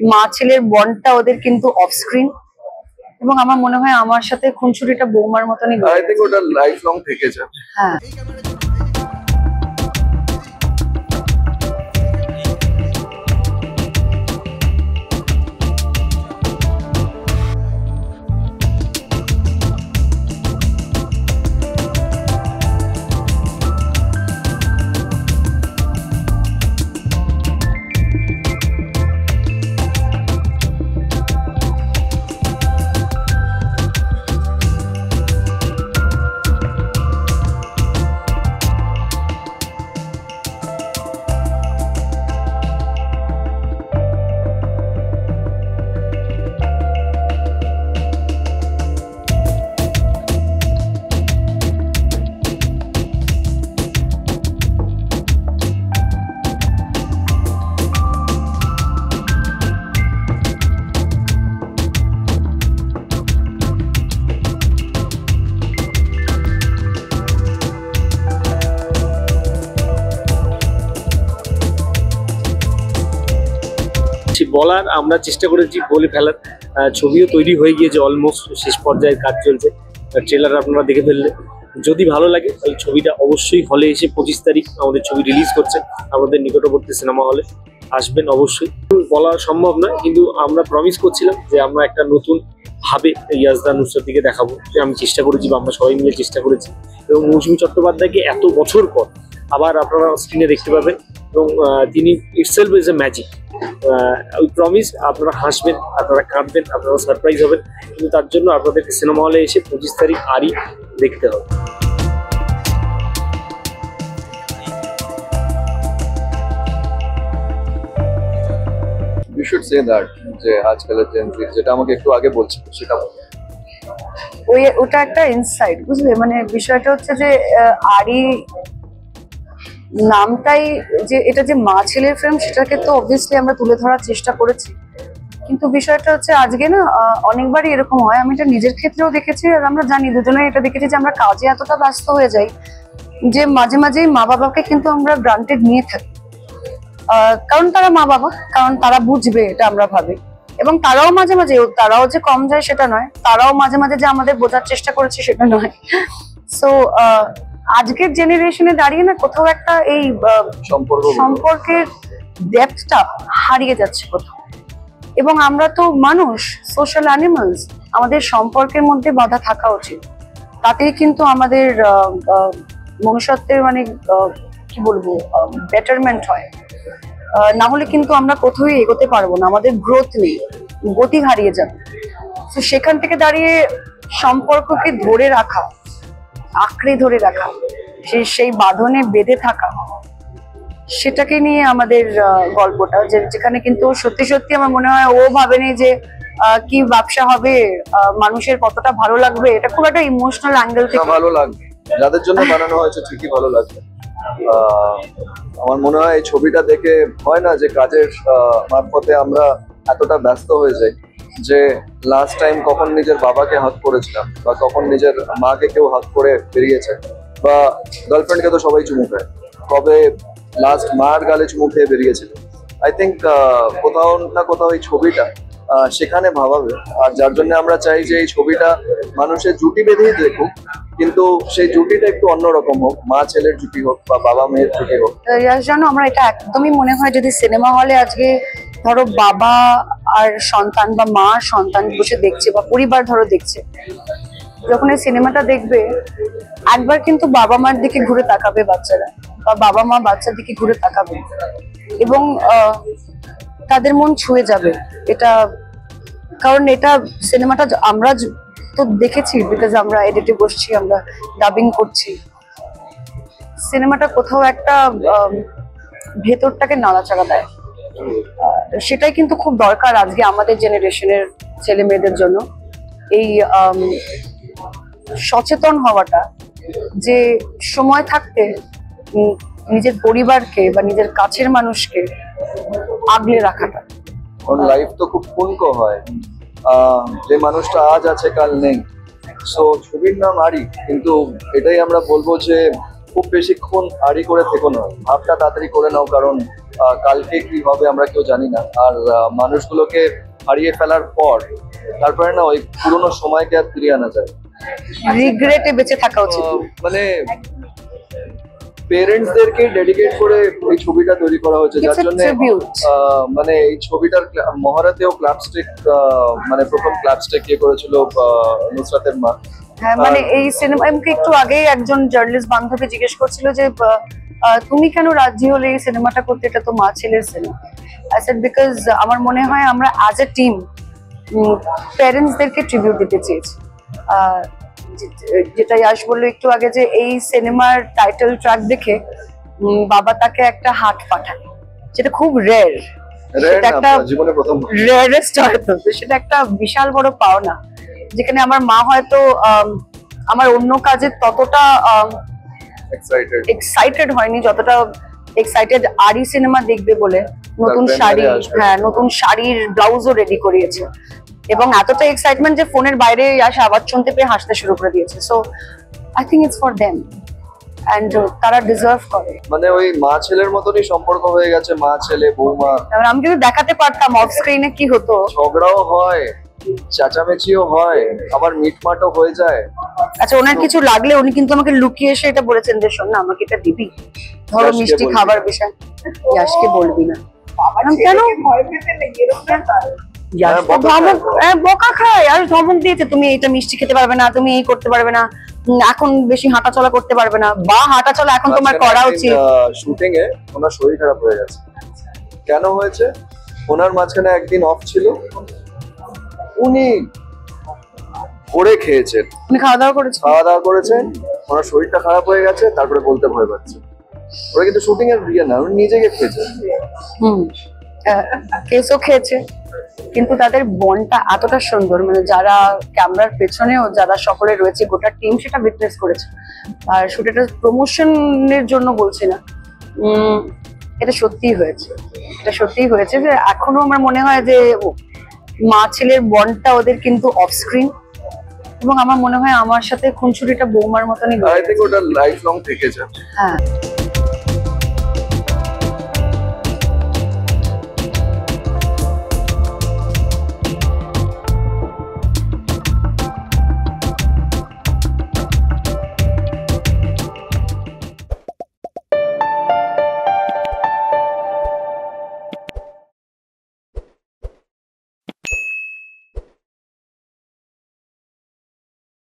মা ছেলের বন্ডটা ওদের কিন্তু অফ স্ক্রিন, এবং আমার মনে হয় আমার সাথে খুনসুটিটা বৌমার মতনই। আই থিংক ওটা লাইফ লং থেকে যাবে। হ্যাঁ। বলার আমরা চেষ্টা করেছি, বলে ফেলার। ছবিও তৈরি হয়ে গিয়েছে, অলমোস্ট শেষ পর্যায়ের কাজ চলছে। ট্রেলার আপনারা দেখে ফেললে, যদি ভালো লাগে তাহলে ছবিটা অবশ্যই হলে এসে 25 তারিখ আমাদের ছবি রিলিজ করছে আমাদের নিকটবর্তী সিনেমা হলে। আসবেন অবশ্যই। বলা সম্ভব নয়, কিন্তু আমরা প্রমিস করছিলাম যে আমরা একটা নতুন ভাবে ইয়াজদা নুসরাতকে দেখাবো, যে আমি চেষ্টা করেছি বা আমরা সবাই মিলে চেষ্টা করেছি। এবং মৌসুমী চট্টোপাধ্যায়কে এত বছর পর আবার আপনারা স্ক্রিনে দেখতে পাবেন, এবং তিনি ইটসেলফ ইজ এ ম্যাজিক। ওই প্রমিস, আপনারা হাসবেন, আপনারা কাঁদবেন, আপনারা সারপ্রাইজ হবেন, কিন্তু তার জন্য আপনাদেরকে সিনেমা হলে এসে 25 তারিখ আরই দেখতে হবে। You should say that, যে আজকালের জেনজি, যেটা আমাকে একটু আগে বলছিল সেটা ওটা একটা ইনসাইট, বুঝলে? মানে বিষয়টা হচ্ছে যে আরি নামটাই যে এটা যে মা ছেলের ফিল্ম, সেটাকে তো অবভিয়াসলি আমরা তুলে ধরার চেষ্টা করেছি। কিন্তু বিষয়টা হচ্ছে আজকে না অনেকবারই এরকম হয়, আমি এটা নিজের ক্ষেত্রেও দেখেছি, আর আমরা জানি দুজনে এটা দেখেছি যে আমরা কাজে এতটা ব্যস্ত হয়ে যাই যে মাঝে মাঝেই মা বাবাকে কিন্তু আমরা গ্রান্টেড নিয়ে থাকি। কারণ তারা মা বাবা, কারণ তারা বুঝবে এটা আমরা ভাবি। এবং তারাও মাঝে মাঝে, তারাও যে কম যায় সেটা নয়, তারাও মাঝে মাঝে যে আমাদের বোঝার চেষ্টা করেছে সেটা নয়। সো আজকের জেনারেশনে দাঁড়িয়ে না কোথাও একটা এই সম্পর্কের ডেপথটা হারিয়ে যাচ্ছে কোথাও। এবং আমরা তো মানুষ, সোশ্যাল অ্যানিমালস, আমাদের সম্পর্কের মধ্যে বাধা থাকা উচিত। তাতেই কিন্তু আমাদের মনুষ্যত্বের মানে কি বলবো বেটারমেন্ট হয়। না হলে কিন্তু আমরা কোথাও এগোতে পারবো না, আমাদের গ্রোথ নেই, গতি হারিয়ে যাবে। তো সেখান থেকে দাঁড়িয়ে সম্পর্ককে ধরে রাখা, আঁকড়ে ধরে রাখা, সেই বাঁধনে বেঁধে থাকা, সেটাকে নিয়ে আমাদের গল্পটা। যেখানে কিন্তু সত্যি সত্যি আমার মনে হয় ও ভাবেনি যে কি ব্যবসা হবে, মানুষের কতটা ভালো লাগবে। এটা খুব একটা ইমোশনাল অ্যাঙ্গেল থেকে ভালো লাগবে, যাদের জন্য বানানো হয়েছে ঠিকই ভালো লাগবে। আমার মনে হয় এই ছবিটা দেখে হয় না যে কাজের মারফতে আমরা এতটা ব্যস্ত হয়ে যাই যে লাস্ট টাইম কখন নিজের বাবাকে হাত করেছিলাম, বা কখন নিজের মাকে কেউ হাত করে বেরিয়েছে, বা গার্লফ্রেন্ডকে তো সবাই চুমু খায়, কবে লাস্ট মার গালে চুমু খেয়ে বেরিয়েছিল। আই থিঙ্ক কোথাও না কোথাও এই ছবিটা সেখানে ভাবাবে। আর যার জন্য আমরা চাই যে এই ছবিটা মানুষের জুটি বেঁধেই দেখুক, কিন্তু সেই জুটিটা একটু অন্যরকম হোক, মা ছেলের জুটি হোক বা বাবা মেয়ের জুটি হোক। জানো, আমরা এটা একদমই মনে হয় যদি সিনেমা হলে আজকে ধরো বাবা আর সন্তান বা মা সন্তান বসে দেখছে, বা পরিবার ধরো দেখছে, যখন এই সিনেমাটা দেখবে একবার কিন্তু বাবা মার দিকে ঘুরে তাকাবে বাচ্চারা, বা বাবা মা বাচ্চার দিকে ঘুরে তাকাবে, এবং তাদের মন ছুঁয়ে যাবে এটা। কারণ এটা সিনেমাটা আমরা তো দেখেছি, বিকজ আমরা এডিটে বসছি, আমরা ডাবিং করছি। সিনেমাটা কোথাও একটা ভেতরটাকে নাড়াচাড়া দেয়, সেটাই কিন্তু খুব দরকার আজকে আমাদের জেনারেশনের ছেলে মেয়েদের জন্য। এই সচেতন হওয়াটা, যে সময় থাকতে নিজের পরিবারকে বা নিজের কাছের মানুষকে আগলে রাখাটা। লাইফ তো খুব ফুনকো হয়, যে মানুষটা আজ আছে কাল নেই। সো ছবির নাম আরি, কিন্তু এটাই আমরা বলবো যে খুব বেশিক্ষণ আড়ি করে থেকো না, ভাবটা তাড়াতাড়ি করে নাও, কারণ কালকে কি হবে আমরা কেউ জানি না। আর মানুষগুলোকে হারিয়ে ফেলার পর তারপরে না ওই পুরোনো সময়কে আর ফিরিয়ে আনা যায়। রিগ্রেটে বেঁচে থাকা উচিত। মানে পেরেন্টসদেরকে ডেডিকেট করে এই ছবিটা তৈরি করা হয়েছে, যার It's a জন্য tribute. মানে এই ছবিটার মহারাতেও ক্লাবস্টিক, মানে প্রথম ক্লাবস্টিক ইয়ে করেছিল নুসরাতের মা। হ্যাঁ, মানে এই সিনেমা আমাকে একটু আগেই একজন জার্নালিস্ট বান্ধবী জিজ্ঞেস করছিল যে তুমি কেন রাজি হলে এই সিনেমাটা করতে, এটা তো মা ছেলের সিনেমা। আই সেড বিকজ আমার মনে হয় আমরা অ্যাজ এ টিম প্যারেন্টসদেরকে ট্রিবিউট দিতে চেয়েছি। যেটা ইয়াশ বললো একটু আগে, যে এই সিনেমার টাইটেল ট্র্যাক দেখে বাবা তাকে একটা হাত পাঠায়, যেটা খুব রেয়ার, সেটা একটা জীবনে প্রথম। রেয়ারেস্ট হয়তো, তো সেটা একটা বিশাল বড় পাওনা। যেখানে আমার মা হয়তো আমার অন্য কাজে ততটা এক্সাইটেড হয়নি যতটা এক্সাইটেড আরি সিনেমা দেখবে বলে। নতুন শাড়ি, হ্যাঁ নতুন শাড়ির ব্লাউজও রেডি করিয়েছে, এবং এতটা এক্সাইটমেন্ট যে ফোনের বাইরে আসে আওয়াজ শুনতে পেয়ে হাসতে শুরু করে দিয়েছে। So I think it's for them and তারা ডিজার্ভ করে। মানে ওই মা ছেলের মতনই সম্পর্ক হয়ে গেছে, মা ছেলে বৌমা। আমি যদি দেখাতে পারতাম অফ স্ক্রিনে কি হতো। ঝগড়াও হয়, চেঁচামেচিও হয়, আবার মিটমাটও হয়ে যায়। আচ্ছা, ওনার কিছু লাগলে উনি কিন্তু আমাকে লুকিয়ে এসে এটা বলেছেন যে শোন না, আমাকে এটা দিবি, ধরো মিষ্টি খাবার বিষয়, ইয়াশকে বলবি না। কেন বকা খায় আর ধমক দিয়েছে, তুমি এটা মিষ্টি খেতে পারবে না, তুমি এই করতে পারবে না, এখন বেশি হাঁটাচলা করতে পারবে না, বা হাঁটাচলা এখন তোমার করা উচিত। শুটিং এ ওনার শরীর খারাপ হয়ে গেছে। কেন হয়েছে? ওনার মাঝখানে একদিন অফ ছিল, উনি করে খেয়েছেন, উনি খাওয়া দাওয়া করেছেন, ওনার শরীরটা খারাপ হয়ে গেছে, তারপরে বলতে ভয় পাচ্ছে। ওরা কিন্তু শুটিং এর বিয়ে না, উনি নিজেকে খেয়েছেন। কেসও খেয়েছে, কিন্তু তাদের বন্ডটা এতটা সুন্দর, মানে যারা ক্যামেরার পেছনেও যারা সকলে রয়েছে, গোটা টিম সেটা উইটনেস করেছে। আর শুটিংটা প্রমোশনের জন্য বলছি না, এটা সত্যিই হয়েছে, এটা সত্যিই হয়েছে যে এখনো আমার মনে হয় যে মা ছেলের বন্ডটা ওদের কিন্তু অফ স্ক্রিন, এবং আমার মনে হয় আমার সাথে খুনসুটিটা বৌমার মতনই। আই থিংক ওটা লাইফ লং থেকে যাবে। হ্যাঁ।